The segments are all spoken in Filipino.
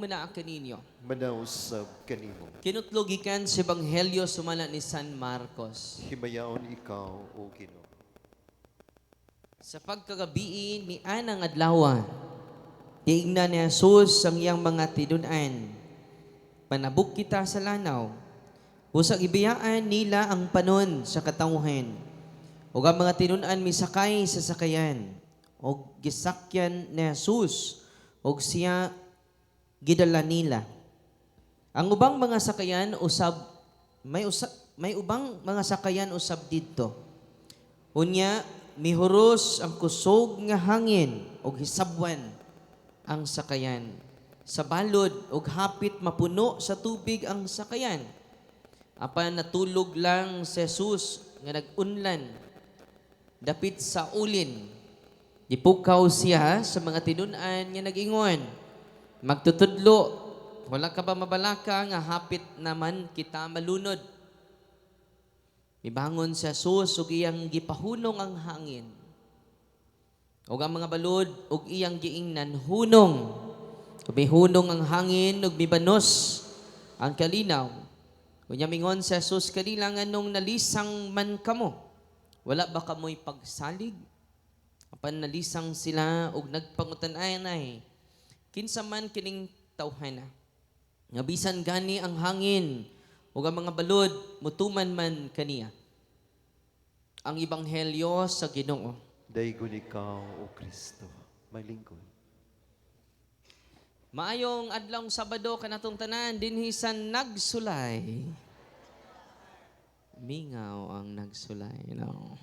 Muna kaninyo. Manausab kanimo. Kinutlogikan sa Ebanghelyo sumala ni San Marcos. Himayaon ikaw, O Ginoo. Sa pagkagabi ni Anang Adlaw, tiigna ni Jesus ang iyang mga tinunan. Panabuk kita sa lanaw. Usag ibiyaan nila ang panon sa katawhan. Ug ang mga tinunan misakay sa sakayan. Ug gisakyan ni Jesus. Ug siya gidala nila. Ang ubang mga sakayan may ubang mga sakayan usab didto. Unya mihuros ang kusog nga hangin ug hisabwan ang sakayan. Sa balod ug hapit mapuno sa tubig ang sakayan. Apan natulog lang si Jesus nga nag-unlan dapit sa ulin. Dipukaw siya sa mga tinun-an nga nag-ingon. Magtutudlo, wala ka ba mabalaka nga hapit naman kita malunod. Ibangon sa Jesus ug iyang gipahunong ang hangin. Ug ang mga balod ug iyang giingnan hunong. Humihunong ang hangin ug mibanos ang kalinaw. Unya mingon sa Jesus kanila nganong nalisang man kamo. Wala ba kamoy pagsalig? Apan nalisang sila ug nagpangutan-ay kinsa man kining tawhana. Nga bisan gani ang hangin ug ang mga balod mutuman man kaniya. Ang ebanghelyo sa Ginoo. Daygon ikaw, O Kristo. May lingkod. Maayong adlawng Sabado kanatong tanan dinhi sa nagsulay. Mingaw ang nagsulay, no.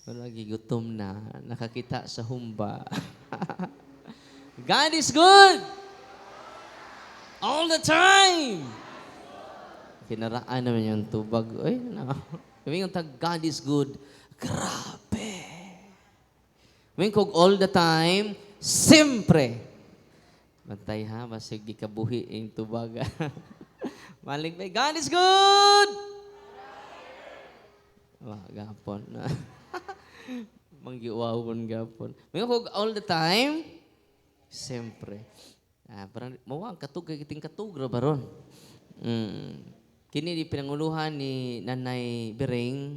Wala gigutom na nakakita sa humba. God is good all the time. Kinaraan naman yung tubag. Ay, no. Kaming yung tag, God is good. Grabe. Kaming kog all the time, sempre. Bantay ha, masig di kabuhi yung tubag. Maling may, God is good! Wah, gapon. Manggiwawon gapon. Kaming kog all the time, sempre. Parang mawang katug kay kiting katugra baron. Kini di pinanguluhan ni Nanay Bereng.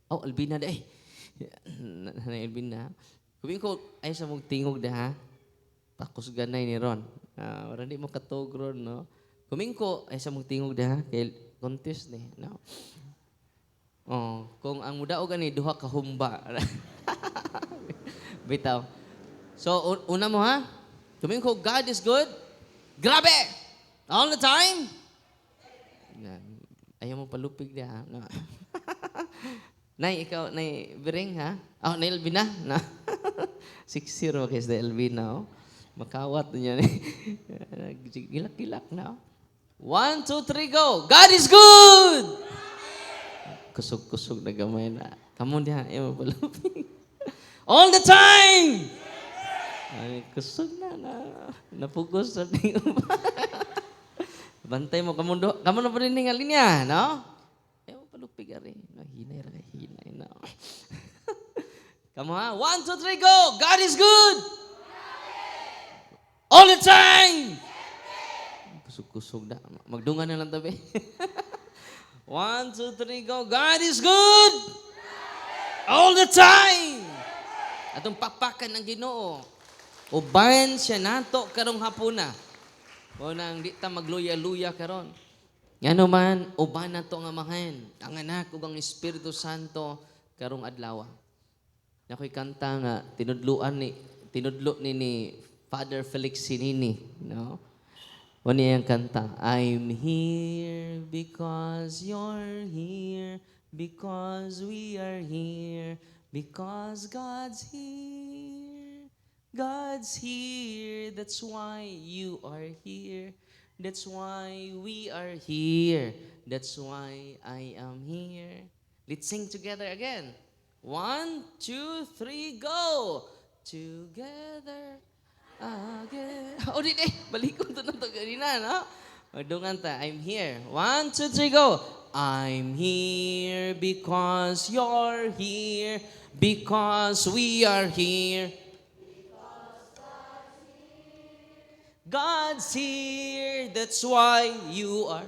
Oh, Albina da eh. Nanay Albina. Kubing ko ay sa mong tingog da ha. Takos ganay ni Ron. Parang di mo katug ron, no. Kuming ko ay sa mong tingog da ha. Kay contest ni, no. Oh, kung ang muda o gani duha ka humba. Bitaw. So, una mo ha, tumingin ko, God is good. Grabe! All the time. Ayaw mo palupig niya ha. No. Nay, ikaw, Nay Bereng ha? Oh, Nay Elvina? No. 6-0 kasi Nay Elvina. Oh. Makawat niya. Gilak-gilak na. 1, 2, 3, go! God is good! Kusog-kusog na gamay na. Kamu diha, ayaw mo palupig. All the time! Ay, kusog na. Napugos sa tingin mo. Bantay mo, kamu na pa rin ningali niya, no? Ayaw mo palupig ari. Hinay, no? Kamu ha? 1, 2, 3, go! God is good! All the time! Kusog-kusog na. Magdungan na lang tabi. 1, 2, 3, go! God is good! All the time! Atong pakpakan ng Ginoo. Uban siya nato karong hapuna. O nang di ta magluya-luya karon. Ngano man, uban nato nga amahan. Ang anak ug ang Espiritu Santo karong adlaw. Nakoy kanta nga tinudlo ni Father Felix Sinini, no? Wani ang kanta, I'm here because you're here, because we are here, because God's here. God's here, that's why you are here. That's why we are here. That's why I am here. Let's sing together again. 1, 2, 3, go! Together again. Oh, di balikon to na to ganina, no? Dungan ta, I'm here. 1, 2, 3, go! I'm here because you're here, because we are here. God's here, that's why you are.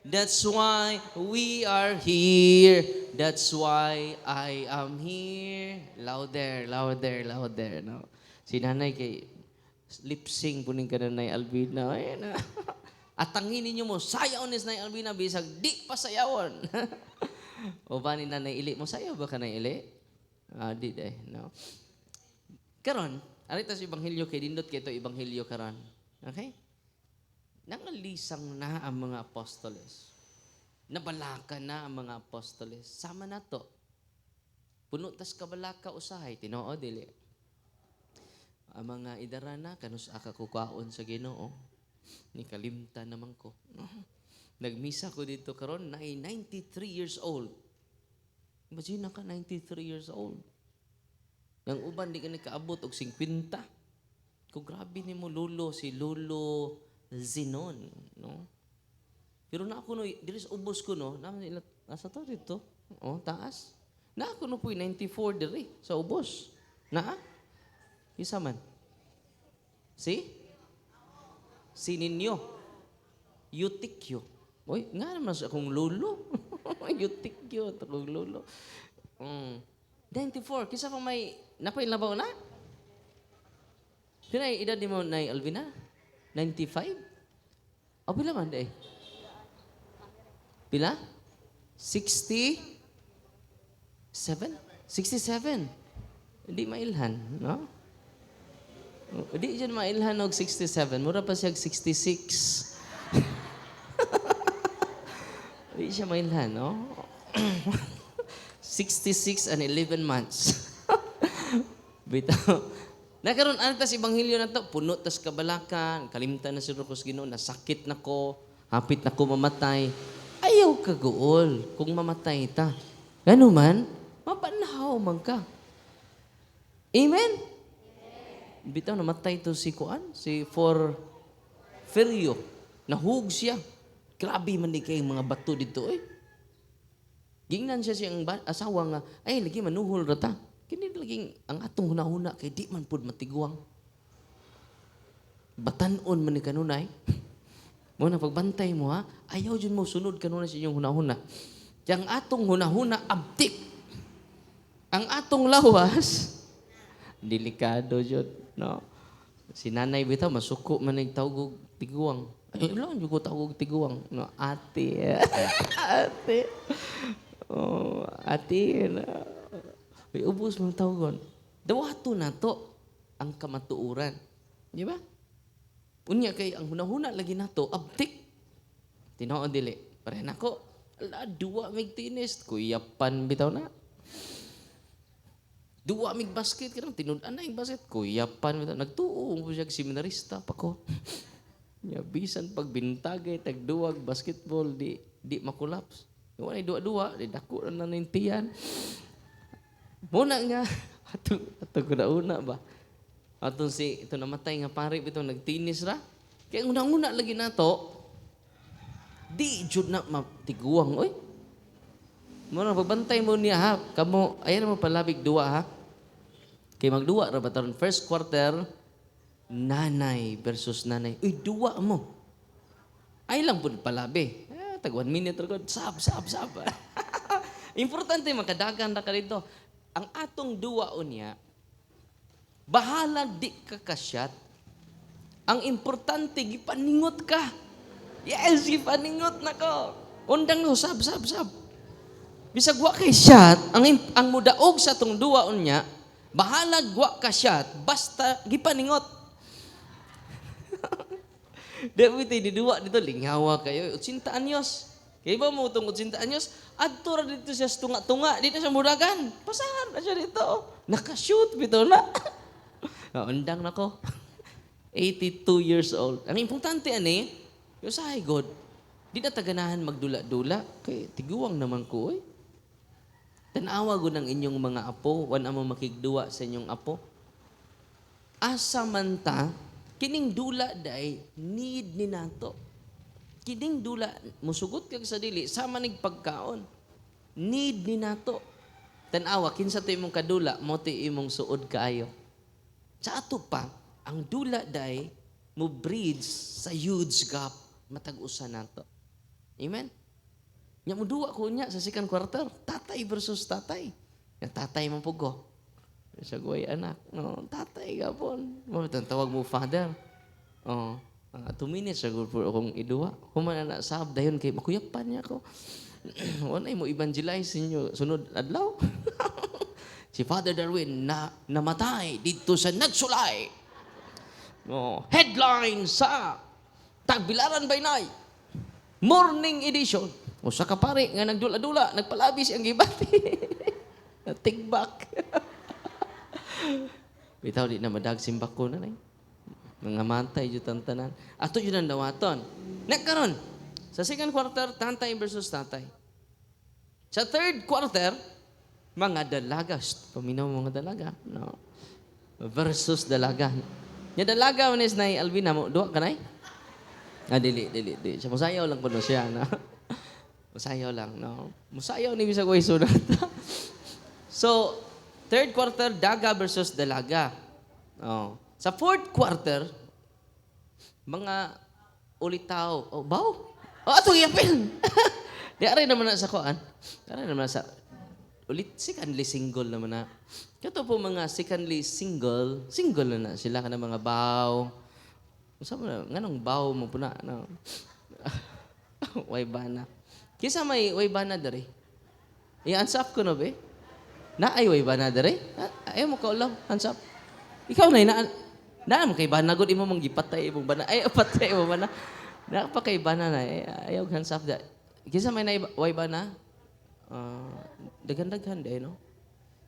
That's why we are here. That's why I am here. Louder, louder, louder. No? Si nanay kay lip-sync po ning kananay Alvina. Ayan na. At tanginin niyo mo, sayaw ni Nanay Alvina, bisag di pa sayawon. O ba ni Nanay Ili? Mo sayaw ba ka Nanay Ili? Di day, no. Karon, arita sa Ebanghelyo kay dindot kay ito Ebanghelyo karon. Okay? Nangalisang na ang mga apostoles. Nabalaka na ang mga apostoles. Sama na to. Puno tas kabalaka usahay, tinoo dili. Ang mga idarana kanus aka kukaon sa Ginoo. Ni kalimta naman ko. Nagmisa ko dito karon na 93 years old. Imagine ka 93 years old. Nang uban di ka nakaabot og 50. Kung grabe ni mo lolo si Lolo Zinon, no? Pero na ako no, diris ubos ko no, nasa to dito. Oh, taas. Na ako no po 94 diri sa ubos. Na? Isa man. Si ninyo. Yutikyo. Oy, nga naman sa akong lolo. Yutikyo, akong lolo. 94. Kisa pa may napailabaw na? Pinay edad ni mo na Alvina? 95? O pila man day? Pila? 67? 67. Hindi mailhan, no? Hindi dyan mailhan og 67. Mura pa siya 66. Hindi siya mailhan, no? 66 and 11 months. Bitaw. Nakaroon antas Ebanghelyo na to, puno tas kabalakan, kalimtan na si Rukos Ginoo, nasakit na ko, hapit na ko mamatay. Ayaw ka gool kung mamatay ta. Gano man, mapanahaw man ka. Amen? Bitaw namatay to si Kuan, si Porfirio. Nahug siya. Grabe man di kay mga bato dito eh. Gingnan siya siyang asawa nga, ay lagi manuhol rata. Kini laging ang atong hunahuna kay di man pud matiguang. Batanon man ni kanunay. Mo na pagbantay mo ha, ayaw jud mo sunod kanunay sa inyong hunahuna. Yang atong hunahuna abtik. Ang atong lawas delikado jud, no. Si nanay bitaw masuko man ning tawag tiguang. Ay lang jud ko tawag tiguang, no. Ate. Ate. Oh, ate na. May ubos mong tawagon. Dawato na to ang kamatuuran. Di ba? Unya kay ang hunahuna lagi na to, abtik. Tinoon dili. Pare na ko, ala, duwa mig tinis. Kuyapan bitaw na. Duwa mig basket. Kinang tinudan na yung basket. Kuyapan bitaw. Nagtuong po siya seminarista pa ko. Bisan pagbintagay, tagduwag, basketball, di makulaps. Yung ay duwa-duwa, di dako na nanintiyan. Muna nga, ato ko na una ba? Ato ito namatay nga pare, ito nagtinis ra. Kaya una-una lagi na to, di jud na matiguang, oy. Muna, pagbantay mo niya ha, kamo, ayan mo palabig duwa ha. Kaya magduwa ra ba taron first quarter, nanay versus nanay. Uy, duwa mo. Ay lang po palabi. Tag 1 minute ro sab. Importante makadagan na ka dito. Ang atong duwa unya, bahalag di ka kasyat. Ang importante gipaningot ka. Yes, gipaningot na ko. Undang no sab. Bisag wa kay shot, ang mudaog sa tong duwa unya, bahalag wa ka shot basta gipaningot. Dapat di dua dito lingawa kayo 80 anyos. Kaya ba mo itong 80 anyos? Adto ra dito siya tunga-tunga, dito siya muragan. Pasahan na siya dito. Nakashoot bito na. Undang na ko. 82 years old. Ang importante ani, yung sahay God, di na taganahan magdula-dula. Kay tiguang naman ko eh. Tanawa ko ng inyong mga apo, wan amo makigduwa sa inyong apo. Asa man ta, kining dula day need ni nato. Kining dula musugot kag sa dili sama nig pagkaon. Need ni nato. Tan-awa kinsa to imong kadula mo ti imong suod kaayo. Sa ato pa ang dula day mo bridge sa huge gap matag-usa nato. Amen? Nya mo duwa ko nya sa second quarter, tatay versus tatay. Yang tatay man pugo. Sa guway anak, no, tatay gapon. Mo tawag mo father. Oh, 2 minutes sa gud akong iduwa. Human na sab dayon kay makuyapan niya ko. Wala mo evangelize inyo sunod adlaw. Si Father Darwin na namatay dito sa Nagsulay. Oh, headline sa Tagbilaran by Night. Morning edition. O sa kapari nga nagdula-dula, nagpalabis ang gibati. Tigbak. Bitaw di na madag simbak ko na mga mantay jud tanan. Ato yun ang dawaton. Nagkaron sa second quarter, tantay versus tatay. Sa third quarter, mga dalaga. Paminaw mga dalaga. No. Versus dalaga. Nya dalaga man is nay Alvina mo duwa kanay? Dili. Siya musayaw lang kuno siya na. Musayaw lang, no. Musayaw ni bisag way sunod. So, third quarter daga versus dalaga. Oh. Sa fourth quarter, mga ulitaw. Oh, baw. Oh, ato yapil. Di aray naman na sa kuan. Aray naman na sa secondly single naman na. Kato po mga secondly single na sila ka na mga baw. Saan mo na, nganong baw mo po na, no? Waybana. Kisa may waybana dari. I-ansap ko no, be? Na ay waybana dari? Ayaw mo ka ulam, ansap. Ikaw na mo kay bana, good imo mong gipatay imong bana. Ay, patay mo bana. Na pa kay bana na, ayaw hansap da. Kisa may na waybana, dagan-dagan day, no?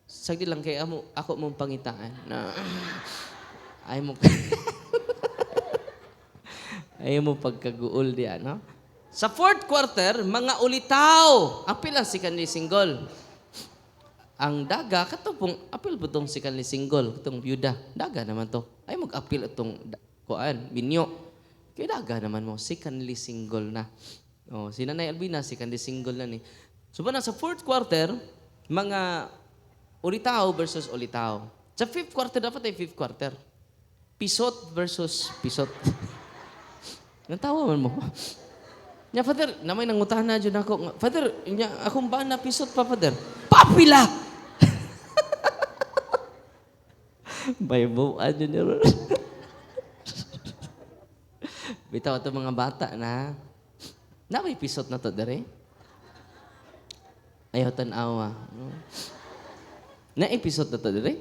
Sagdi lang kay ako mong pangitaan na ay mo ayaw mo pagkaguol diya, no? Sa fourth quarter, mga ulitaw. Apil ang sikan ni single. Ang daga, katong apil po itong sikan ni single, itong byuda. Daga naman to. Ay mag-apil itong binyo. Kaya daga naman mo, sikan ni single na. Oh, si Nanay Albina, sikan ni single na ni. So ba na sa fourth quarter, mga ulitaw versus ulitaw. Sa fifth quarter, dapat ay fifth quarter. Pisot versus pisot. Natawa man mo. Nya, Father, namay nangutahan na dyan ako. Father, nya, akong ba na pisot pa, Father? Papila! Baybuan dyan niya. Bitaw ito mga bata na may pisot na to, dere? Ayaw tanawa. Na-episode na to, dere?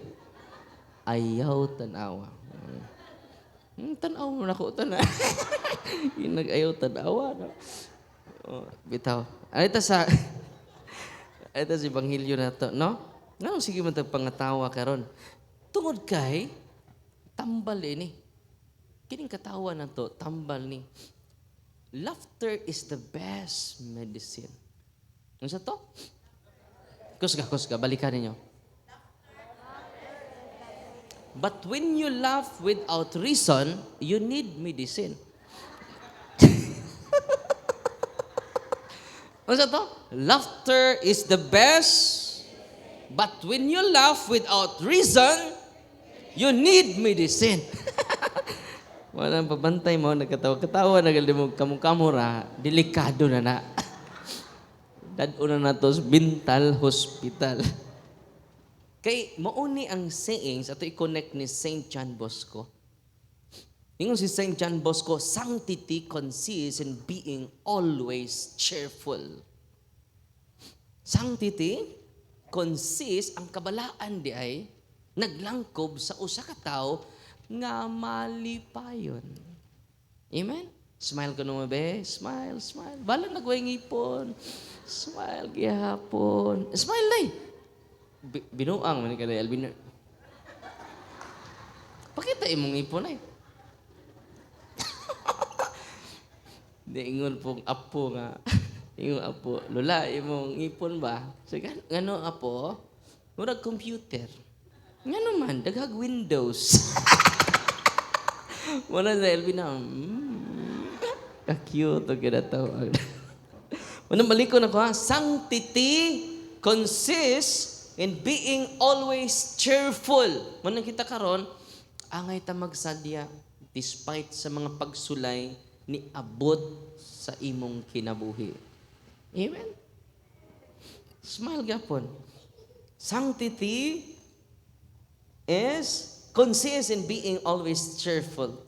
Ayaw tanawa. Tanaw mo na ko, tanaw. Yung nag-ayaw tanawa. No? Oh, bitaw. Ito sa Evangelyo na to, no? Nga, sige mo pangatawa karon. Tungod kay, tambal ini. Kining katawa na to, tambal ni. Laughter is the best medicine. Ano sa to? Kusga, balikan ninyo. But when you laugh without reason, you need medicine. Ano sa to? Laughter is the best, but when you laugh without reason, you need medicine. Walang pabantay mo, nagkatawa-katawa, nagalimog kamura, delikado na. Daduna na to sa Bintal Hospital. Kay mauni ang sayings ato i-connect ni Saint John Bosco. Ingon si Saint John Bosco, sanctity consists in being always cheerful. Sanctity consists ang kabalaan di ay naglangkob sa usa ka tawo nga malipayon. Amen. Smile ko naman, be. Smile. Balang nagway ngipon. Smile gihapon. Smile day. Binuang man kada Alvin. Pakita imong ipon ay. Di ingon pong apo nga. Ingon apo, lola imong ipon ba? Sige, ngano apo? Murag computer. Ngano man daghag Windows. Wala sa Alvin na. Ka-cute o kinatawag. Unang maliko na ko ha. Sanctity consists in being always cheerful. Manang kita karon, angay ta magsadya, despite sa mga pagsulay ni abot sa imong kinabuhi. Amen. Smile gapon. Sanctity is consists in being always cheerful.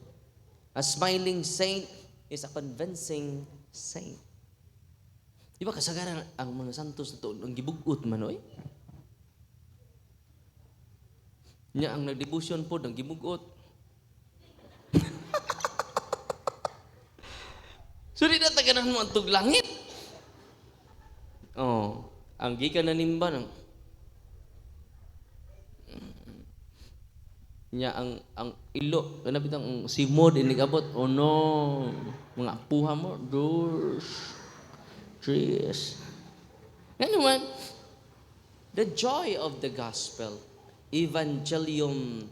A smiling saint is a convincing saint. Di ba kasagaran ang mga santos na to, ang gibugot man, oy? Nya ang nagdebosyon po, ang gibugot. So di na taganan mo ang tuglangit. Oh, ang gikan na nimba ng nya ang ilo kana bitang simod inigabot, oh no, mga apuha mo dos tres. Ngayon, the joy of the gospel, evangelium,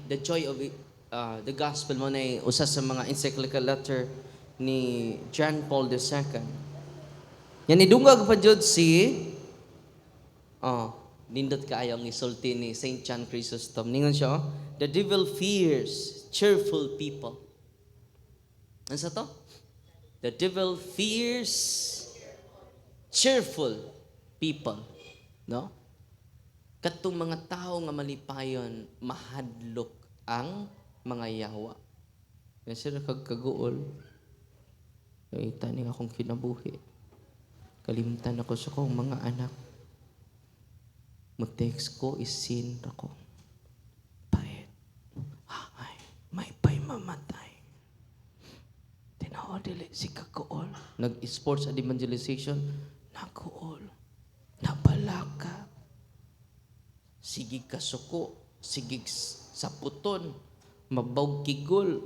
the joy of the gospel mo na usa sa mga encyclical letter ni John Paul II. Yan idungag pa jud si nindot kaayo ang isulti ni Saint John Chrysostom. Ningon siya, the devil fears cheerful people. Ano sa to? The devil fears cheerful people. No? Katong mga tao nga malipayon, mahadlok ang mga yawa. Yan sila kagkaguol. Nakita niya akong kinabuhi. Kalimtan ako sa kong mga anak. Mo-text ko, isin ako. Pait. Ay, may pa'y mamatay. Tinao dili si kakuol. Nag-sports at evangelization. Nakuol. Nabalaka. Sigig kasuko. Sigig saputon. Mabaw kigol.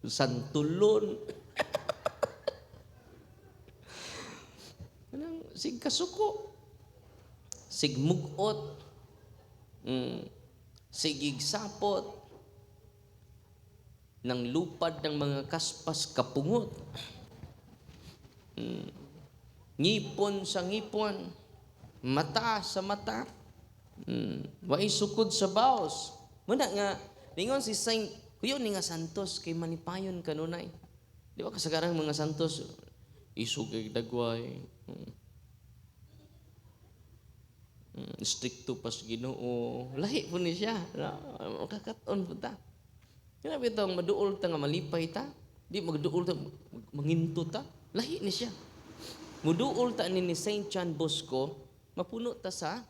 Santulon. Sig kasuko. Sigmugot, sigig sapot, ng lupad ng mga kaspas kapungot, ngipon sa ngipon, mata sa mata, wai sukod sa baos. Muna nga, ningon si Saint, kuyo ni nga santos, kay manipayon kanunay. Di ba kasagarang mga santos, isugay dagway, stricto pas Ginoo, lahi po ni siya. Kakaton po ta. Kaya bitong maduol ta nga malipay ta, di magduol ta manginto ta, lahi ni siya. Muduol ta ni Saint John Bosco, mapuno ta sa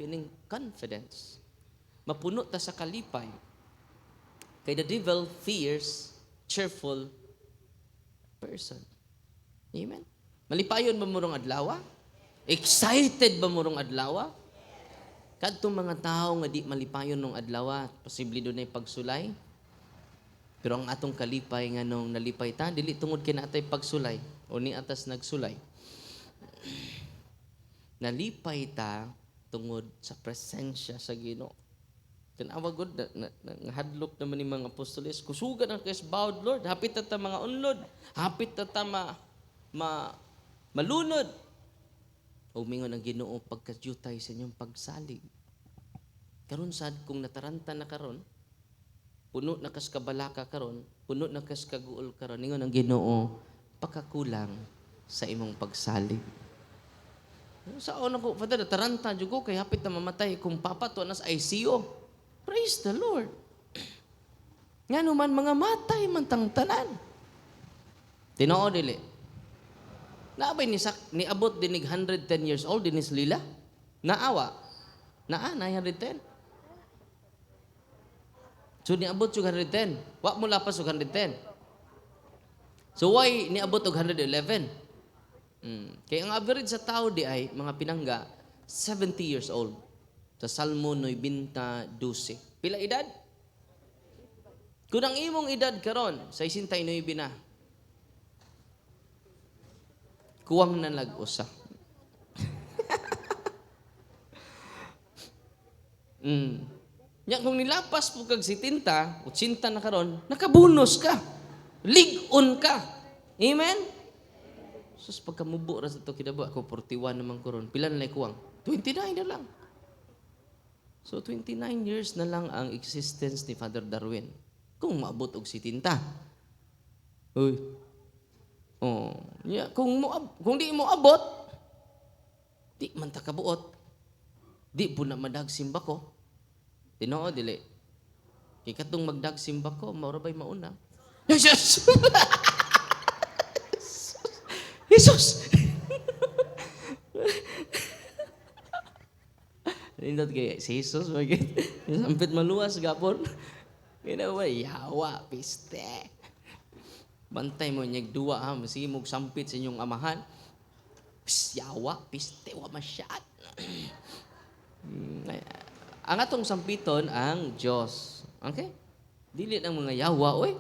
pining confidence. Mapuno ta sa kalipay. Kay the devil fears cheerful person. Amen. Malipayon ba mo rong adlaw? Excited ba mo rong adlaw? Kadtong mga tao nga di malipayon nung adlaw, posible doon ay pagsulay. Pero ang atong kalipay nga nung nalipay ta, dili tungod kay natay pagsulay o ni atas nagsulay. Nalipay ta tungod sa presensya sa Ginoo. Tanawa gud nga hadlok naman ni mga apostoles, kusugan ang kay bowed Lord, hapit ta mga unlod, hapit ta malunod. O mingon ang Ginoo pagkadyutay sa inyong pagsalig. Karon sad kung nataranta na karon, puno na kas kabalaka karon, puno na kas kaguol karon, ningon ang Ginoo pakakulang sa imong pagsalig. Sa una ko, Father, nataranta jud ko kay hapit na mamatay kung papato na sa ICU. Praise the Lord. Nga naman mga matay man tang tanan. Tinoo dili. Naabay ni abot dinig 110 years old dinis lila. Naawa. Naa 110. So niabot og 110. Wa mo lapas og 110. So why niabot og 111? Kaya ang average sa tao di ay mga pinangga 70 years old. Sa Salmo 90:12. Pila edad? Kung ang imong edad karon sa 69 na. Kuwang na lag-usa. Nya kung nilapas po kag 70, 80 na karon, nakabunos ka. Lig-on ka. Amen? Sus pagkamubo ra sa to kidabo ako 41 naman karon. Pila na lay kuwang? 29 na lang. So 29 years na lang ang existence ni Father Darwin. Kung maabot og 70. Uy. Oh, yeah. Kung di mo abot, di man ta kabuot. Di po na madagsimba ko. Tinoo dili. Kay katong magdagsimba ko, maura ba'y mauna? Jesus! Jesus! Nindot kay si Jesus, magiging sampit maluwas gapon. Ginawa, yawa, piste. Bantay mo niyag duwa ha, masige mong sampit sa inyong amahan. Yawa, piste, wa masyad. Ang atong sampiton ang Diyos. Okay? Dili ng mga yawa, oy.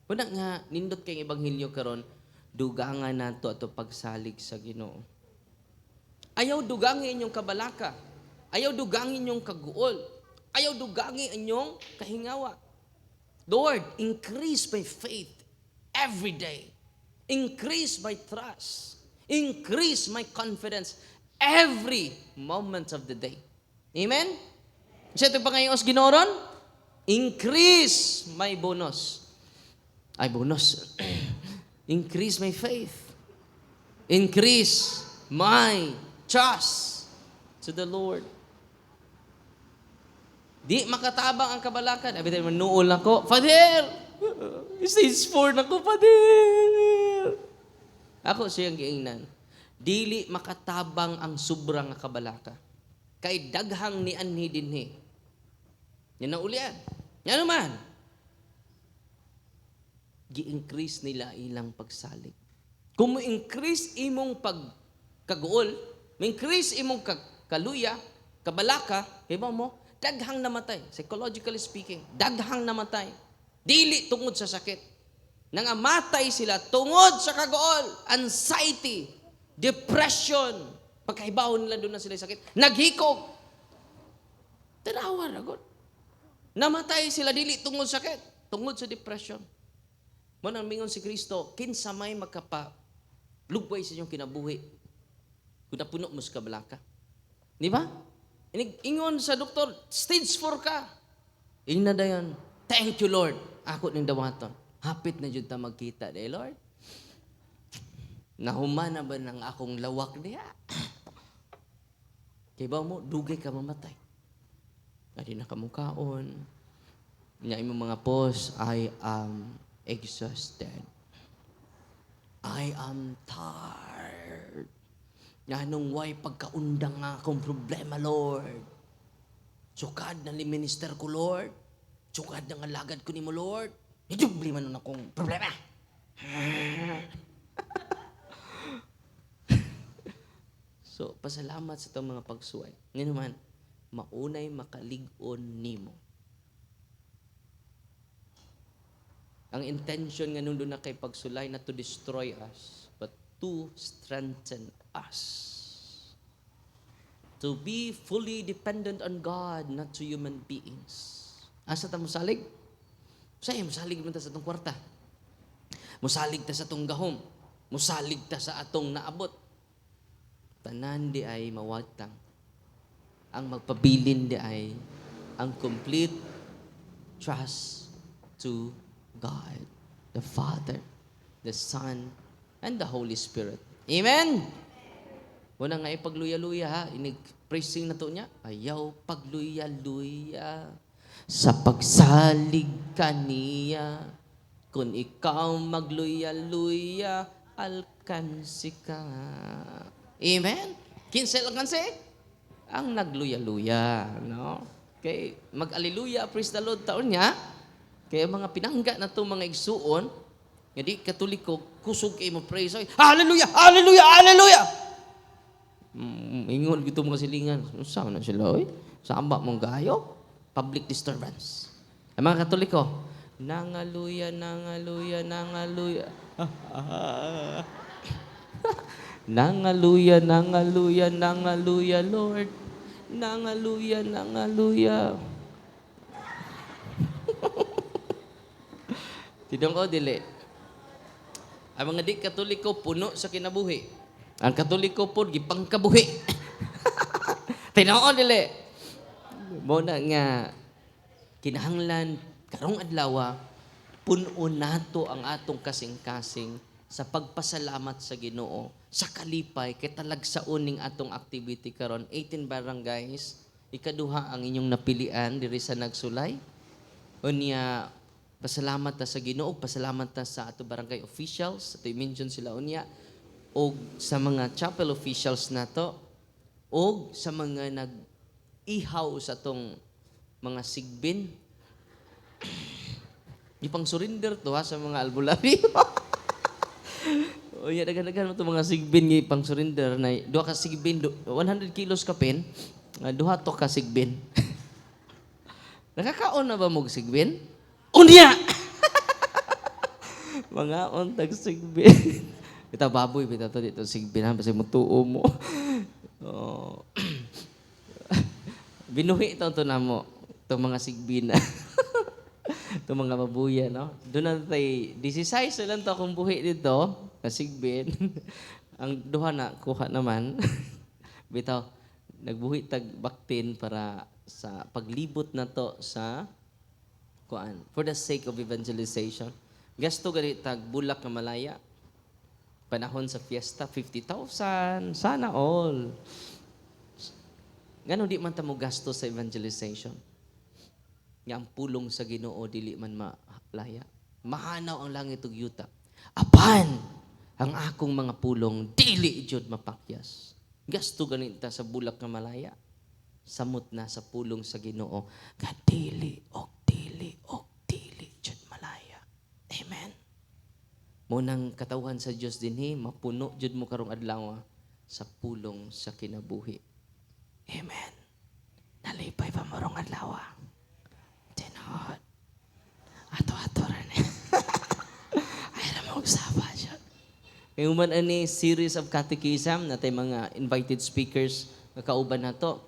Una nga, nindot kay ebanghelyo karon, dugangan nato ato pagsalig sa Ginoo. Ayaw dugangin inyong kabalaka. Ayaw dugangin inyong kaguol. Ayaw dugangin inyong kahingawa. Lord, increase my faith every day. Increase my trust. Increase my confidence every moment of the day. Amen? Sa ito pa ngayon, Ginoron? Increase my bonus. Ay, bonus. Increase my faith. Increase my trust to the Lord. Di makatabang ang kabalakan. Abi tayo, manuol ako. Father! Stage 4 na ko, Father! Ako siyang giingnan. Dili makatabang ang sobrang kabalaka. Kay daghang ni anhi dinhi. Yan na ulian. Yan naman. Gi-increase nila ilang pagsalig. Kung mo-increase imong pagkaguol, ma-increase imong kaluya, kabalaka, iba mo, daghang namatay. Psychologically speaking, daghang namatay. Dili tungod sa sakit. Nangamatay sila tungod sa kaguol, anxiety, depression. Pagkaibaw nila doon na sila sakit. Naghikog. Tanawa na God. Namatay sila dili tungod sa sakit, tungod sa depression. Manang mingon si Kristo, kinsa may lugway sa inyong kinabuhi. Kung napuno mo sa kabalaka. Di ba? Ingon sa doktor, stage 4 ka. Inadayan, thank you Lord. Ako ning dawaton. Hapit na jud ta magkita, day Lord. Nahumana ba ng akong lawak niya? Kay ba mo, dugay ka mamatay. Adi na kamukaon. Nya imong mga post, I am exhausted. I am tired. Nganong way pagkaundang nga akong problema, Lord. Sukad na minister ko, Lord. Sukad na nga lagad ko ni mo, Lord. Idubli man nun akong problema. So, pasalamat sa itong mga pagsuway. Ngayon naman, maunay makalig-on nimo. Ang intention nga nung doon na kay pagsulay na to destroy us, but to strengthen us. To be fully dependent on God, not to human beings. Asa ta musalig? Sa'yo, musalig man ta sa atong kwarta. Musalig ta sa atong gahom. Musalig ta sa atong naabot. Tanan di ay mawagtang. Ang magpabilin di ay ang complete trust to God, the Father, the Son, and the Holy Spirit. Amen? Muna nga ipagluya-luya ha. Inig-praising na to niya. Ayaw pagluya-luya sa pagsalig kaniya. Kung ikaw magluya-luya, alkansi ka. Amen? Kinsel alkansi? Ang nagluya-luya. No? Kay mag-aliluya, praise the Lord taon niya. Kaya mga pinangga na itong mga igsuon, hindi katoliko, kusog kayo mo praise. Hallelujah! Hallelujah! Hallelujah! Ingon gito mga silingan. Saan na sila, oy? Saan ba mong gayo? Public disturbance. Ang mga katoliko, nangaluya, nangaluya, nangaluya. Nangaluya, nangaluya, nangaluya, Lord. Nangaluya, nangaluya. Tidong ko, dili. Ang mga di katoliko, puno sa kinabuhi. Ang katoliko po, gipangkabuhi. Tidong ko, dili. Mao na nga kinahanglan karong adlaw punon nato ang atong kasing-kasing sa pagpasalamat sa Ginoo sa kalipay kay talagsaon ning atong activity karon 18 barangays ikaduha ang inyong napilian diri sa nagsulay unya pasalamat ta sa Ginoo pasalamat ta sa ato barangay officials ato i-mention sila unya og sa mga chapel officials nato og sa mga nag-ihaw sa tong mga sigbin. Ipang surrender to ha sa mga albularyo. O ya dagan-dagan mo to mga sigbin nga ipang surrender na duha ka sigbin 100 kilos ka pen, duha to ka sigbin. Nakakaon na ba mo sigbin? Unya. Mga ontag sigbin. Kita baboy bitaw to dito sigbin ha basta mo tuo mo. Oh. Binuhi to namo itong mga sigbina. Itong mga babuya, no? Doon na tayo, 16 lang to akong buhi dito, na sigbin. Ang duha na, kuha naman. Bitaw, nagbuhi tag baktin para sa paglibot na to sa kuan for the sake of evangelization. Gasto gani tag bulak na malaya. Panahon sa fiesta, 50,000. Sana all. Ngano di man ta mo gasto sa evangelization? Nga ang pulong sa Ginoo dili man malaya. Mahanaw ang langit ug yuta. Apan ang akong mga pulong dili jud mapakyas. Gasto ganita sa bulak nga malaya. Samot na sa pulong sa Ginoo nga dili jud malaya. Amen. Munang katawhan sa Dios dinhi mapuno jud mo karong adlaw sa pulong sa kinabuhi. Amen. Nalipay pa morong adlaw. Tinod. Ato-ato rin. Ay na mag-usapa siya. Ngayon man ani series of catechism na tayo mga invited speakers na kauban na to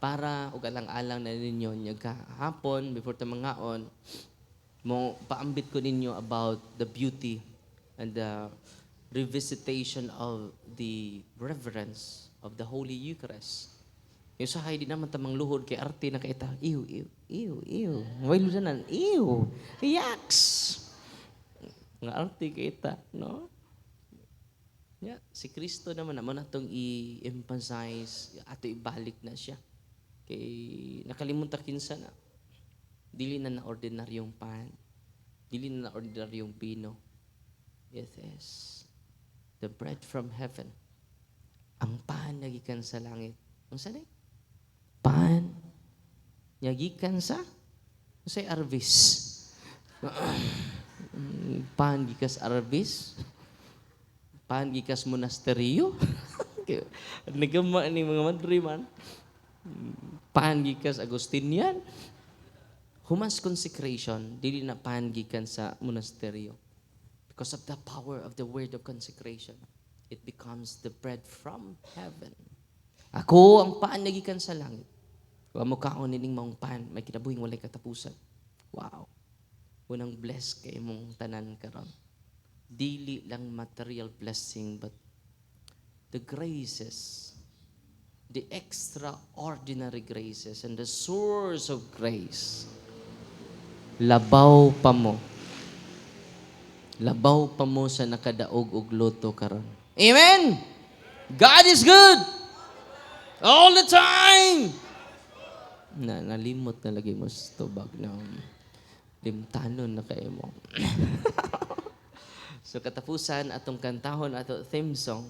para ug alang-alang na ninyo nyag kahapon before ta mangaon mo paambit ko ninyo about the beauty and the revisitation of the reverence of the Holy Eucharist. Yung sahay di naman tamang luhod kay arte na kaita. Ew. May ludanan. Ew. Yaks. Nga arte kaita. No? Yeah. Si Kristo naman naman natong i-emphasize ato ibalik na siya. Kay nakalimutan kinsa na. Dili na ordinaryong pan. Dili na ordinaryong pino. It is the bread from heaven. Ang pan nagikan sa langit. Ang sanay? Pan. Nagikan sa? Say Arvis. Pan gikas Arvis. Pan gikas monasteryo. Nagama ni mga madri man. Pan gikas Agustinian. Humas consecration, dili na pan gikan sa monasteryo. Because of the power of the word of consecration, it becomes the bread from heaven. Ako ang paan nagikan sa langit. Wa mo kaon nining maong pan, may kinabuhing walay katapusan. Wow. Unang bless kay mong tanan karon. Dili lang material blessing but the graces, the extraordinary graces and the source of grace. Labaw pa mo. Labaw pa mo sa nakadaog og loto karon. Amen. God is good. All the time. Nalimot na lagi mo sa tubag na limtanon na kayo mo. So katapusan atong kantahon ato theme song.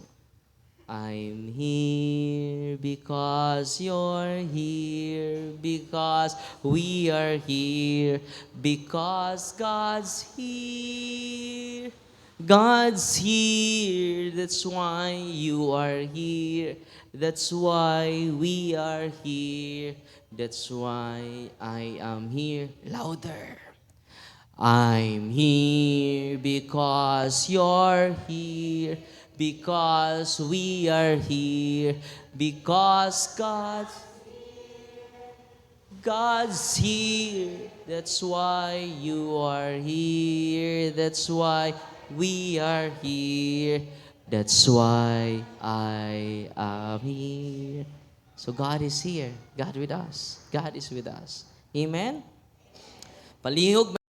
I'm here because you're here, because we are here, because God's here. God's here, that's why you are here. That's why we are here. That's why I am here. Louder. I'm here because you're here. Because we are here, because God's here. That's why you are here. That's why we are here. That's why I am here. So God is here. God with us. God is with us. Amen? Palihog